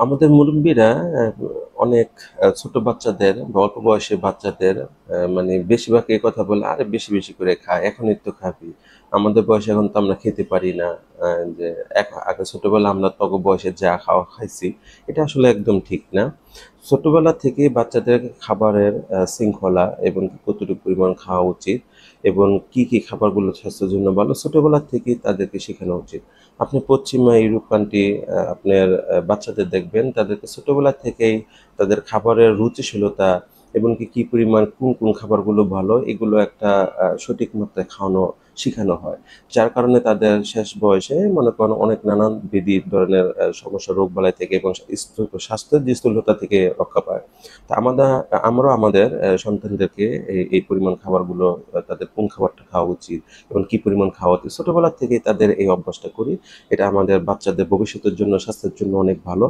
আমাদের মুরব্বিরা অনেক ছোট বাচ্চাদের বা অল্প বয়সী বাচ্চাদের মানে বেশিরভাগ এই কথা বলে, আরে বেশি বেশি করে খা, এখনই তো খাবি, আমাদের বয়সে এখন তো আমরা খেতে পারি না। যে আগে ছোটবেলা আমরা তত বয়সে যা খাওয়া খাইছি, এটা আসলে একদম ঠিক না। ছোটবেলা থেকে বাচ্চাদের খাবারের শৃঙ্খলা এবং কতটুকু পরিমাণ খাওয়া উচিত এবং কি কি খাবারগুলো স্বাস্থ্যের জন্য ভালো, ছোটবেলা থেকেই তাদেরকে শেখানো উচিত। আপনি পশ্চিমা ইউরোপ কান্ট্রি আপনার বাচ্চাদের দেখবেন, তাদেরকে ছোটবেলা থেকেই তাদের খাবারের রুচিশীলতা এবং কি কি পরিমাণ কোন কোন খাবারগুলো ভালো, এগুলো একটা সঠিক মাত্রায় খাওয়ানো শেখানো হয়। যার কারণে তাদের শেষ বয়সে মনে করেন অনেক নানান বিধি ধরনের সমস্যা, রোগ বালাই থেকে এবং স্বাস্থ্যের যে স্থূলতা থেকে রক্ষা পায়। তা আমরাও আমাদের সন্তানদেরকে এই পরিমাণ খাবারগুলো, তাদের কোন খাবারটা খাওয়া উচিত এবং কি পরিমাণ খাওয়া উচিত, ছোটবেলা থেকেই তাদের এই অভ্যাসটা করি। এটা আমাদের বাচ্চাদের ভবিষ্যতের জন্য, স্বাস্থ্যের জন্য অনেক ভালো।